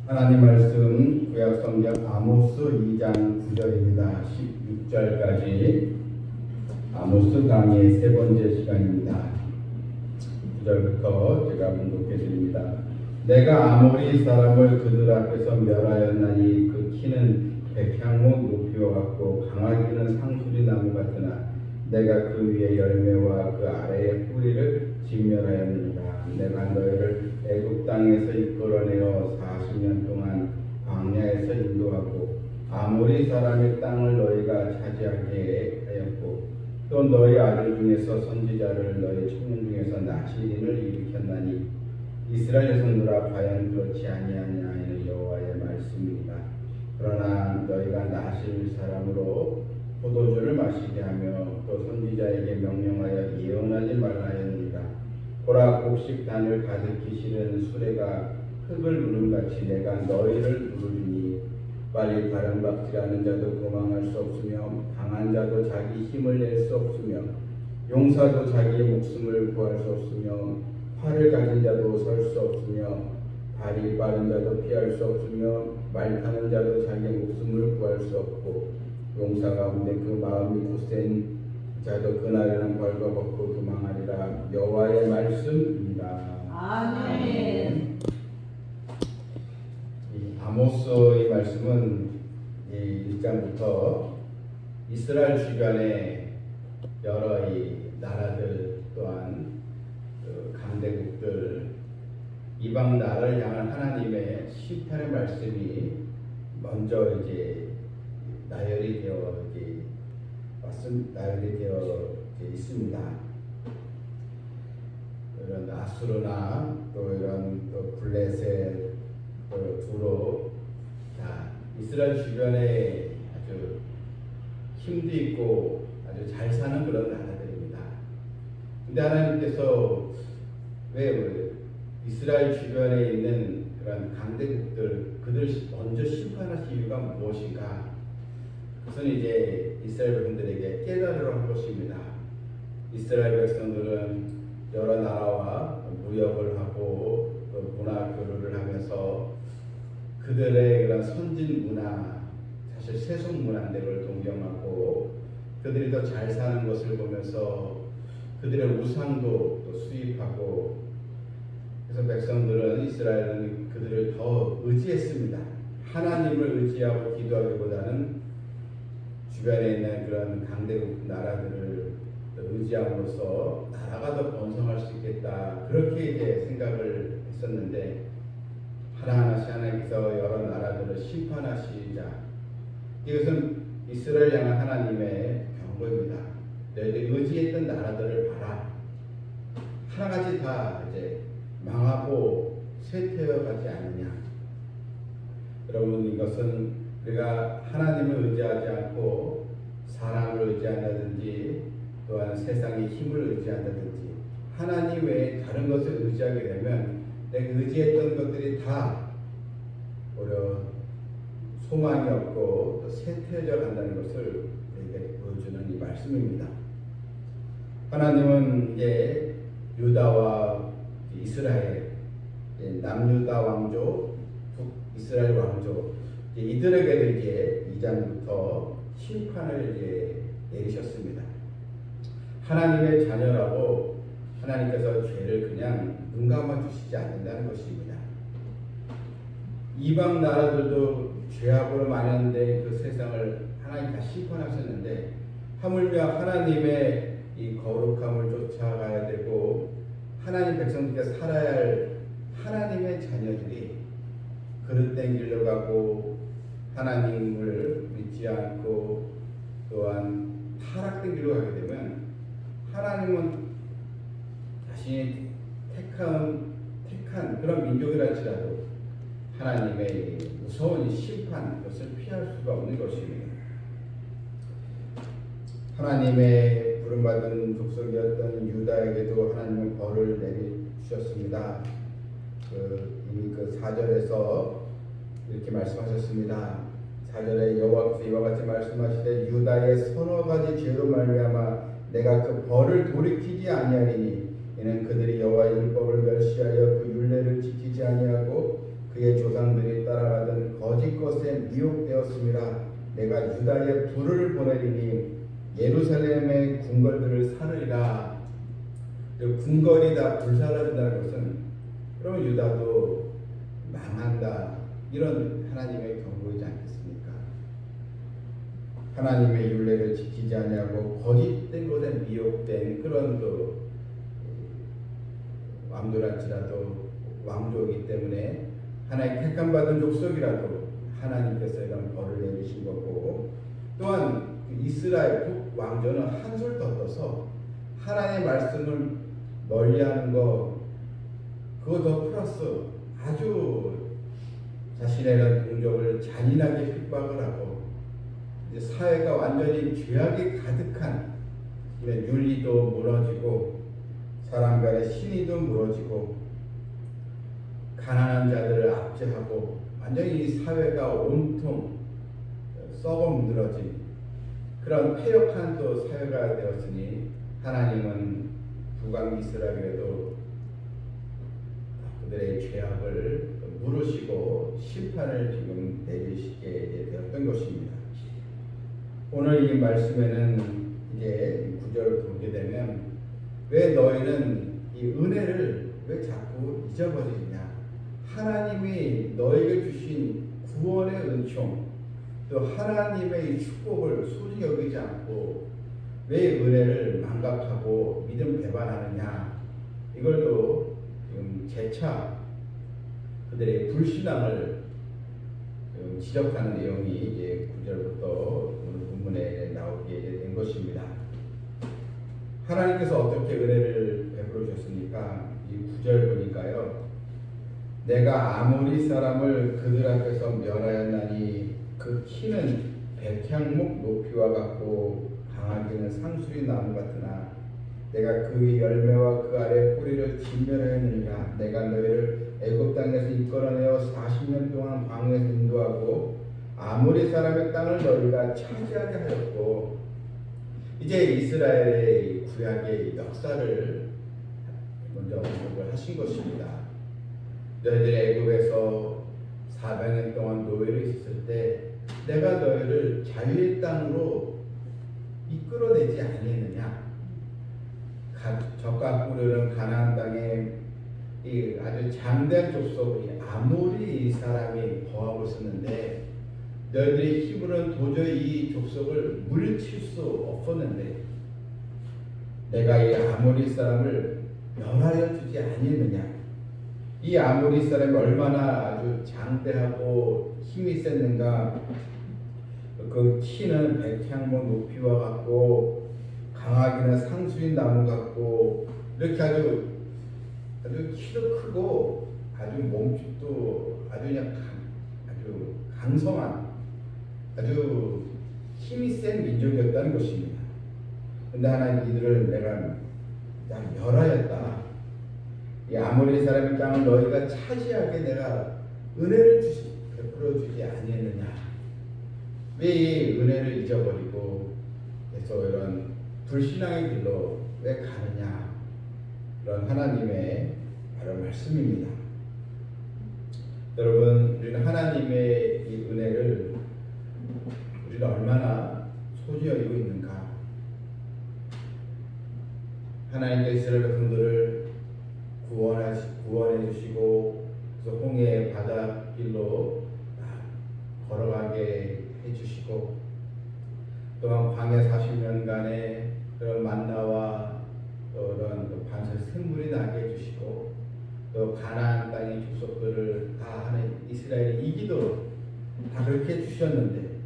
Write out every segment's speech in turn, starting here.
하나님 말씀 구약성경 아모스 2장 9절입니다. 16절까지 아모스 강의 세 번째 시간입니다. 9절부터 제가 문독해 드립니다. 내가 아모리 사람을 그들 앞에서 멸하였나니 그 키는 백향목 높이와 같고 강하기는 상수리 나무 같으나 내가 그 위에 열매와 그 아래의 뿌리를 진멸하였느니라. 내가 너희를 애굽 땅에서 이끌어내어 40년 동안 광야에서 인도하고 아모리 사람의 땅을 너희가 차지하게 하였고 또 너희 아들 중에서 선지자를 너희 청년 중에서 나시린을 일으켰나니 이스라엘 자손들아 과연 그렇지 아니하냐 하는 여호와의 말씀입니다. 그러나 너희가 나실 사람으로 포도주를 마시게 하며 또 선지자에게 명령하여 예언하지 말라 하였느니라. 보라 곡식단을 가득히 실은 수레가 흙을 누름같이 내가 너희를 누르리니 빨리 바람박질하는 자도 도망할 수 없으며 강한 자도 자기 힘을 낼 수 없으며 용사도 자기의 목숨을 구할 수 없으며 활을 가진 자도 설 수 없으며 발이 빠른 자도 피할 수 없으며 말 타는 자도 자기의 목숨을 구할 수 없고 용사 가운데 그 마음이 굳센 자도 그날에는 벌거 벗고 도망하리라. 여호와의 말씀입니다. 아멘. 아모스의 말씀은 1장부터 이스라엘 주변의 여러 나라들 또한 강대국들 이방 나라를 향한 하나님의 심판의 말씀이 먼저 나열이 되어 있습니다. 이런 아수르나 또 이런 블레셋, 두로 다 이스라엘 주변에 아주 힘도 있고 아주 잘 사는 그런 나라들입니다. 근데 하나님께서 왜 이스라엘 주변에 있는 그런 강대국들 그들 먼저 심판하실 이유가 무엇인가? 그것은 이스라엘 백성들에게 깨달으러 한 것입니다. 이스라엘 백성들은 여러 나라와 무역을 하고 또 문화 교류를 하면서 그들의 그런 선진 문화, 사실 세속 문화들을 동경하고 그들이 더 잘 사는 것을 보면서 그들의 우상도 또 수입하고 그래서 백성들은 이스라엘은 그들을 더 의지했습니다. 하나님을 의지하고 기도하기보다는 주변에 있는 그런 강대국 나라들을 의지함으로써 나라가 더 번성할 수 있겠다. 그렇게 생각을 했었는데 하나하나씩 하나님께서 여러 나라들을 심판하시자 이것은 이스라엘 향한 하나님의 경고입니다. 너희들이 의지했던 나라들을 봐라. 하나같이 다 망하고 쇠퇴어 가지 않느냐. 여러분 이것은 우리가 하나님을 의지하지 않고 사람을 의지한다든지 또한 세상의 힘을 의지한다든지 하나님 외에 다른 것을 의지하게 되면 내가 의지했던 것들이 다 오히려 소망이 없고 또 쇠퇴해져 간다는 것을 우리에게 보여주는 이 말씀입니다. 하나님은 유다와 이스라엘, 남유다 왕조, 북이스라엘 왕조 이들에게도 2장부터 심판을 내리셨습니다. 하나님의 자녀라고 하나님께서 죄를 그냥 눈 감아 주시지 않는다는 것입니다. 이방 나라들도 죄악으로 많은데 그 세상을 하나님 다 심판하셨는데 하물며 하나님의 이 거룩함을 쫓아가야 되고 하나님 백성들께 살아야 할 하나님의 자녀들이 그릇된 길로 가고 하나님을 믿지 않고 또한 타락된 길로 가게 되면 하나님은 자신이 택한 그런 민족이랄지라도 하나님의 무서운 심판 그것을 피할 수가 없는 것입니다. 하나님의 부름받은 족속이었던 유다에게도 하나님은 벌을 내리주셨습니다. 이미 4절에서 이렇게 말씀하셨습니다. 4절에 여호와께서 이와 같이 말씀하시되 유다의 서너 가지 죄로 말미암아 내가 그 벌을 돌이키지 아니하리니 이는 그들이 여호와의 율법을 멸시하여 그 율례를 지키지 아니하고 그 그의 조상들이 따라가던 거짓 것에 미혹되었음이라. 내가 유다에 불을 보내리니 예루살렘의 궁궐들을 사르리라. 궁궐이 다 불사라진다는 것은 그러면 유다도 망한다, 이런 하나님의 경고이지 않겠습니까? 하나님의 율례를 지키지 아니하고 거짓된 것에 미혹된 그런 왕조랄지라도 왕조이기 때문에 하나님 택함 받은 족속이라도 하나님께서 이런 벌을 내리신 거고, 또한 이스라엘 북왕조는 한술 더 떠서 하나님의 말씀을 멀리하는 거, 그거 더 플러스 아주 자신의 동족을 잔인하게 핍박을 하고, 이제 사회가 완전히 죄악이 가득한, 윤리도 무너지고 사람 간의 신의도 무너지고 가난한 자들을 압제하고 완전히 이 사회가 온통 썩어 문드러진 그런 패역한 또 사회가 되었으니, 하나님은 북왕 이스라엘에도 그들의 죄악을 물으시고 심판을 지금 내리시게 되었던 것입니다. 오늘 이 말씀에는 이제 9절 보게 되면, 왜 너희는 이 은혜를 왜 자꾸 잊어버리냐? 하나님이 너에게 주신 구원의 은총, 또 하나님의 축복을 소중히 여기지 않고 왜 은혜를 망각하고 믿음 배반하느냐? 이걸도 지금 재차 그들의 불신앙을 지적하는 내용이 이제 9절부터 오늘 본문에 나오게 된 것입니다. 하나님께서 어떻게 은혜를 베풀어 주셨습니까? 이 9절 보니까요, 내가 아모리 사람을 그들 앞에서 멸하였나니 그 키는 백향목 높이와 같고 강하기는 상수리 나무 같으나 내가 그 열매와 그 아래 뿌리를 진멸하였느니라. 내가 너희를 애굽 땅에서 이끌어내어 40년 동안 광야에서 인도하고 아모리 사람의 땅을 너희가 차지하게 하였고, 이제 이스라엘의 구약의 역사를 먼저 언급을 하신 것입니다. 너희들이 애굽에서 400년 동안 노예로 있었을 때 내가 너희를 자유의 땅으로 이끌어내지 아니했느냐? 젖과 꿀을 가나안 땅에 이 아주 장대한 족속이 아모리 사람이 거하고 있었는데, 너희들의 힘으로는 도저히 이 족속을 물리칠 수 없었는데 내가 이 아모리 사람을 멸하여 주지 아니했느냐? 이 아모리 사람이 얼마나 아주 장대하고 힘이 셌는가? 그 키는 백향목 높이와 같고 강하기는 상수리 나무 같고, 이렇게 아주 키도 크고 아주 몸집도 아주 그냥 아주 강성한 아주 힘이 센 민족이었다는 것입니다. 근데 하나님 이들을 내가 멸하였다. 이 아모리 사람의 땅을 너희가 차지하게 내가 은혜를 베풀어 주지 아니했느냐? 왜 이 은혜를 잊어버리고 계속 이런 불신앙의 길로 왜 가느냐? 그런 하나님의 바로 말씀입니다. 여러분, 우리는 하나님의 이 은혜를 우리는 얼마나 소중히 여기고 있는가? 하나님께서 이스라엘 백성들을 구원해 주시고, 그래서 홍해 바닷길로 걸어가게 해주시고, 또한 광야 40년간의 그런 만나와 그런 반석 샘물이 나게 해주시고, 또 가나안 땅의 족속들을 다 하는 이스라엘이 이기도록 다 그렇게 해주셨는데,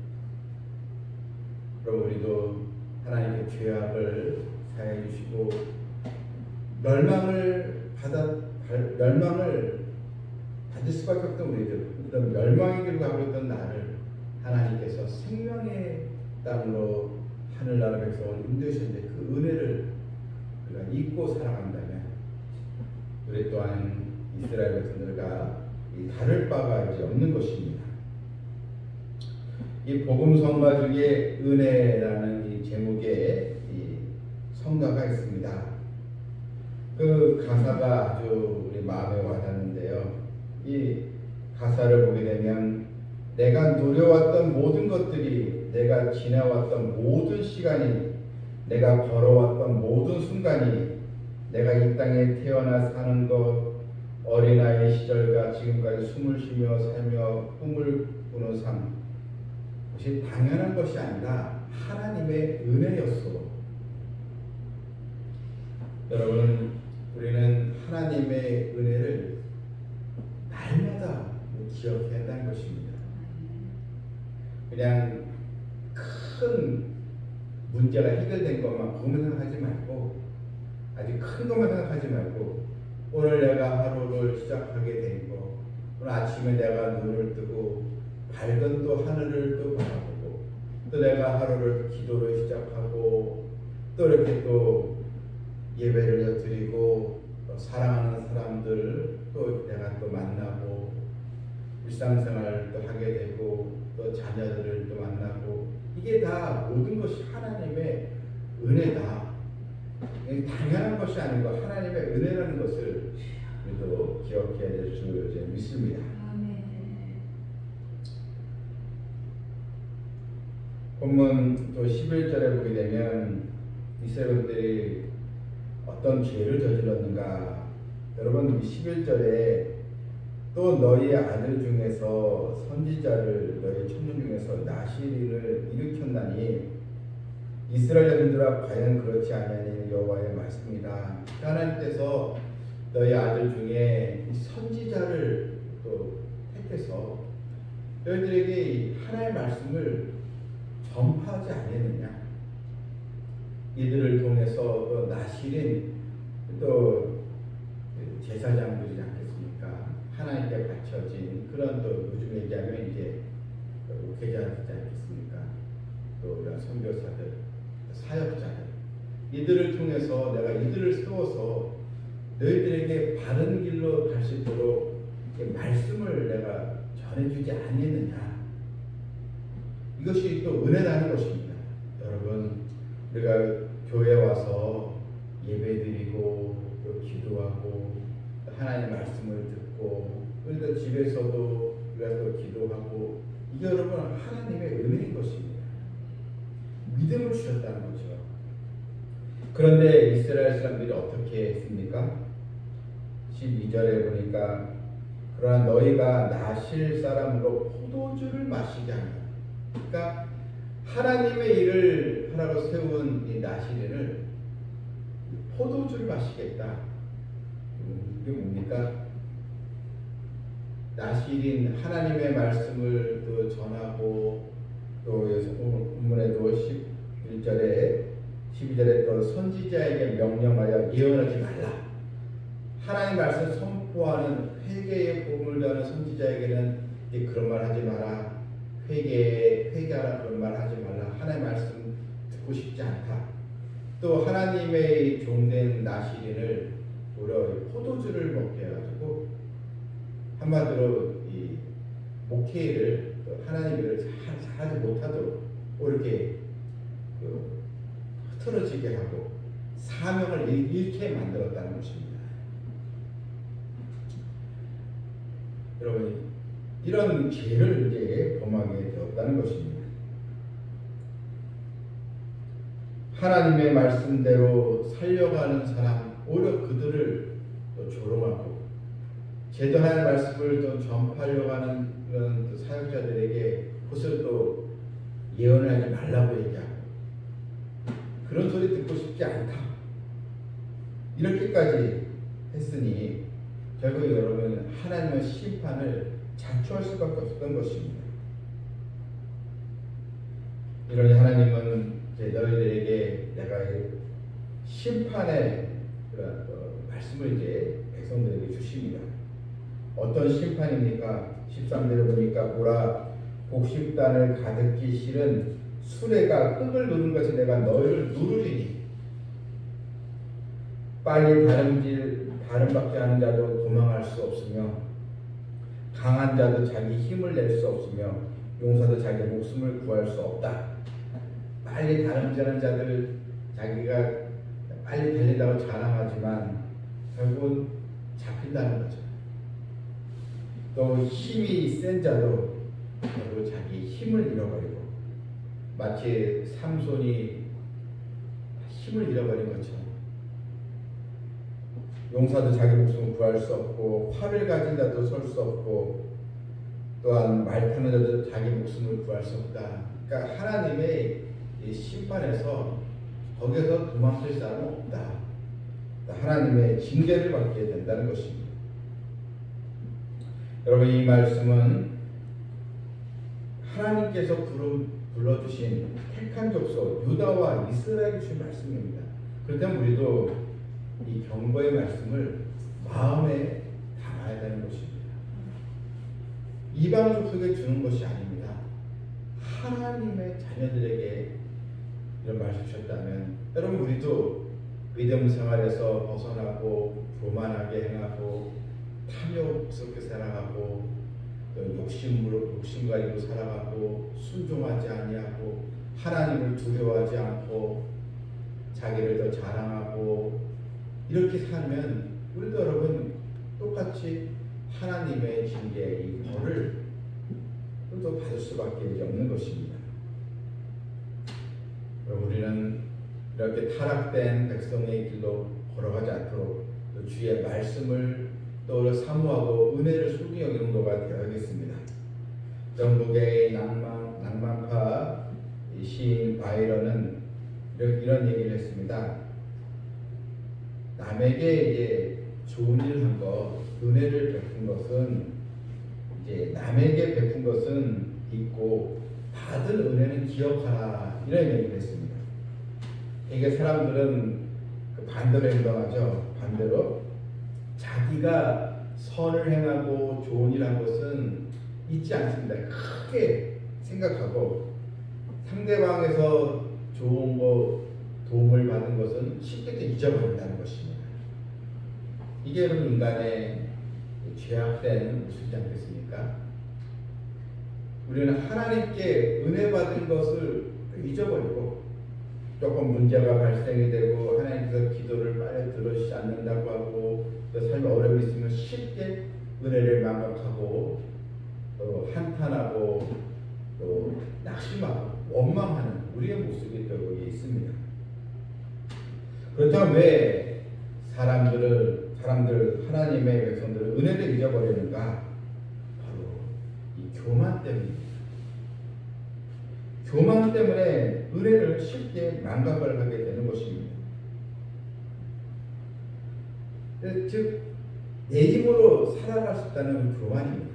그럼 우리도 하나님의 죄악을 사해 주시고 멸망을 받을 수밖에 없던 우리들, 그런 멸망의 길로 가고 있던 나를 하나님께서 생명의 땅으로 하늘나라 백성을 인도하셨는데, 그 은혜를 우리가 잊고 살아간다면 우리 또한 이스라엘 백성들과 다를 바가 이제 없는 것입니다. 이 복음 성가 중에 은혜라는 이 제목의 이 성가가 있습니다. 그 가사가 아주 우리 마음에 와닿는데요. 이 가사를 보게 되면 내가 누려왔던 모든 것들이, 내가 지나왔던 모든 시간이, 내가 걸어왔던 모든 순간이, 내가 이 땅에 태어나 사는 것, 어린아이 시절과 지금까지 숨을 쉬며 살며 꿈을 꾸는 삶, 그것이 당연한 것이 아니라 하나님의 은혜였어. 여러분, 우리는 하나님의 은혜를 날마다 기억해야 한다는 것입니다. 그냥 큰 문제가 해결된 것만 그것만 생각하지 말고, 아주 큰 것만 생각하지 말고, 오늘 내가 하루를 시작하게 된 거, 오늘 아침에 내가 눈을 뜨고 밝은 또 하늘을 또 바라보고, 또 내가 하루를 기도로 시작하고, 또 이렇게 또 예배를 드리고, 또 사랑하는 사람들 또 내가 또 만나고, 일상생활을 또 하게 되고, 또 자녀들을 또 만나고, 이게 다 모든 것이 하나님의 은혜다. 당연한 것이 아니고 하나님의 은혜라는 것을 우리도 기억해야 될 줄 믿습니다. 본문 또 11절에 보게 되면 이스라엘들이 어떤 죄를 저질렀는가. 여러분, 11절에 또 너희 아들 중에서 선지자를, 너희 청년 중에서 나시린을 일으켰나니 이스라엘 자손들아 과연 그렇지 아니하니 여호와의 말씀이다. 하나님께서 너희 아들 중에 선지자를 또 택해서 너희들에게 하나님의 말씀을 전파하지 아니했느냐. 이들을 통해서 또 나시린 또 제사장들이지 않겠습니까? 하나님께 바쳐진 그런, 또 요즘 얘기하면 이제 목회자들이지 않겠습니까? 또 이런 선교사들, 사역자들, 이들을 통해서 내가 이들을 세워서 너희들에게 바른 길로 갈 수 있도록 말씀을 내가 전해주지 않겠느냐. 이것이 또 은혜라는 것입니다. 여러분, 우리가 교회 와서 예배드리고 또 기도하고 하나님의 말씀을 듣고, 그래서 집에서도 우리가 또 기도하고, 이게 여러분 하나님의 은혜인 것입니다. 믿음을 주셨다는 거죠. 그런데 이스라엘 사람들이 어떻게 했습니까? 12절에 보니까 그러나 너희가 나실 사람으로 포도주를 마시게 하면, 그러니까 하나님의 일을 하라고 세운 이 나시린을 포도주를 마시겠다. 이게 뭡니까? 나시린 하나님의 말씀을 또 전하고, 또 본문에도 11절에 12절에 또 선지자에게 명령하여 예언하지 말라. 하나님 말씀 선포하는 회개의 복음을 전하는 선지자에게는 그런 말 하지 마라. 회개하라, 그런 말 하지 말라. 하나님 말씀 듣고 싶지 않다. 또 하나님의 종된 나시린을 오히려 포도주를 먹게 해가지고, 한마디로 이 목회를 하나님 일을 잘하지 못하도록 이렇게 흐트러지게 하고 사명을 잃게 만들었다는 것입니다. 여러분, 이런 죄를 이제 범하게 되었다는 것입니다. 하나님의 말씀대로 살려가는 사람, 오히려 그들을 또 조롱하고, 제대로 하나님의 말씀을 또 전파하려고 하는 그런 사역자들에게 그것을 또 예언을 하지 말라고 얘기하고, 그런 소리 듣고 싶지 않다. 이렇게까지 했으니 결국 여러분 하나님의 심판을 자초할 수밖에 없었던 것입니다. 이러니 하나님은 이제 너희들에게 내가 심판의 그런 말씀을 이제 백성들에게 주십니다. 어떤 심판입니까? 13절에 보니까 보라, 곡식단을 가득히 실은 수레가 흙을 누른 것이 내가 너희를 누르리니 빨리 다름밖에 하는 자도 도망할 수 없으며 강한 자도 자기 힘을 낼 수 없으며 용사도 자기 목숨을 구할 수 없다. 빨리 다름질하는 자들, 자기가 빨리 달린다고 자랑하지만 결국은 잡힌다는 거죠. 또 힘이 센 자도 결국 자기 힘을 잃어버리고 마치 삼손이 힘을 잃어버린 것처럼 용사도 자기 목숨을 구할 수 없고 활을 가진 자도 설 수 없고 또한 말 타는 자도 자기 목숨을 구할 수 없다. 그러니까 하나님의 이 심판에서 거기에서 도망칠 사람은 없다. 하나님의 징계를 받게 된다는 것입니다. 여러분, 이 말씀은 하나님께서 불러주신 택한 족속 유다와 이스라엘이 주신 말씀입니다. 그렇다면 우리도 이 경고의 말씀을 마음에 담아야 되는 것입니다. 이방 족속에 주는 것이 아닙니다. 하나님의 자녀들에게 이런 말씀 주셨다면 여러분, 우리도 믿음 생활에서 벗어나고 교만하게 행하고 탐욕스럽게 살아가고 욕심 가지고 살아가고 순종하지 아니하고 하나님을 두려워하지 않고 자기를 더 자랑하고 이렇게 살면 우리도 여러분 똑같이 하나님의 징계, 이 벌을 또 받을 수밖에 없는 것입니다. 우리는 이렇게 타락된 백성의 길로 걸어가지 않도록 또 주의 말씀을 또 사모하고 은혜를 소중히 여기는 도가 되어야겠습니다. 영국의 낭만파 시인 바이런은 이런 얘기를 했습니다. 남에게 이제 좋은 일을 한 것, 은혜를 베푼 것은 이제 남에게 베푼 것은 있고 받은 은혜는 기억하라, 이런 얘기를 했습니다. 이게 사람들은 그 반대로 행동하죠. 반대로 자기가 선을 행하고 좋은 일 한 것은 잊지 않습니다. 크게 생각하고 상대방에서 좋은 거 도움을 받은 것은 쉽게 잊어버린다는 것입니다. 이게 여러분 인간의 죄악된 모습이지 않겠습니까? 우리는 하나님께 은혜 받은 것을 잊어버리고 조금 문제가 발생이 되고 하나님께서 기도를 빨리 들어주지 않는다고 하고 또 삶에 어려움이 있으면 쉽게 은혜를 망각하고 또 한탄하고 또 낙심하고 원망하는 우리의 모습이 또 여기 있습니다. 그렇다면 왜 사람들 하나님의 백성들은 은혜를 잊어버리는가? 바로 이 교만 때문입니다. 교만 때문에 은혜를 쉽게 망각을 하게 되는 것입니다. 즉, 내 힘으로 살아갈 수 있다는 교만입니다.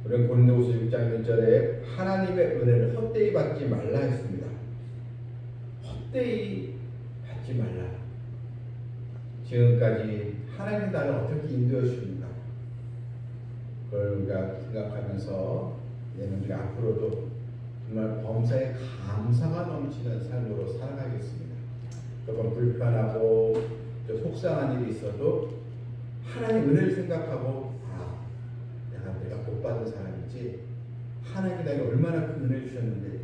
우리는 고린도후서 6장 1절에 하나님의 은혜를 헛되이 받지 말라 했습니다. 헛되이 받지 말라. 지금까지 하나님의 나를 어떻게 인도해 주십니까? 그걸 우리가 생각하면서 우리가 앞으로도 정말 범사에 감사가 넘치는 삶으로 살아가겠습니다. 조금 불편하고 속상한 일이 있어도 하나님의 은혜를 생각하고 내가 복 받은 사람이지 하나님이 내가 얼마나 큰 은혜를 주셨는데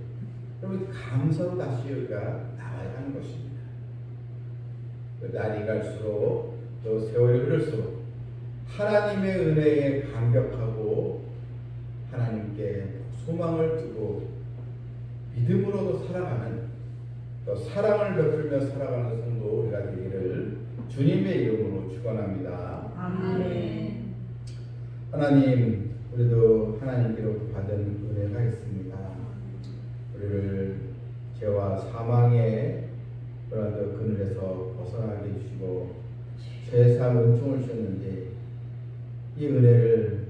여러분 감사로 다시 우리가 나와야 하는 것입니다. 날이 갈수록 또 세월이 흐를수록 하나님의 은혜에 감격하고 하나님께 소망을 두고 믿음으로도 살아가는 또 사랑을 베풀며 살아가는 성도 우리가 되기를 주님의 이름으로 축원합니다. 아멘. 하나님, 우리도 하나님께로부터 받은 은혜가 있습니다. 우리를 죄와 사망의 그런 그늘에서 벗어나게 해주시고 죄사함 은총을 주셨는데 이 은혜를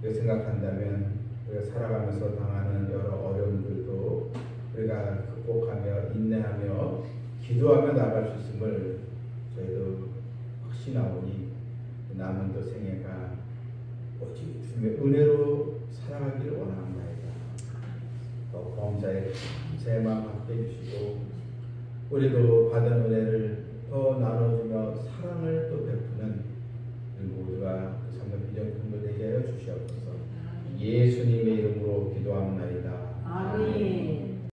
생각한다면 우리가 살아가면서 당하는 여러 어려움들도 우리가 극복하며 인내하며 기도하며 나아갈 수 있음을 저희도 확신하오니 남은 또 생애가 오직 주님의 은혜로 살아가기를 원합니다. 또 범사에 감사의 마음 갖게 해주시고 우리도 받은 은혜를 더 나눠주며 사랑을 또 베푸는 우리 모두가 참된 비전품도 되게 하여 주시옵소서. 예수님의 이름으로 기도합나이다. 아멘.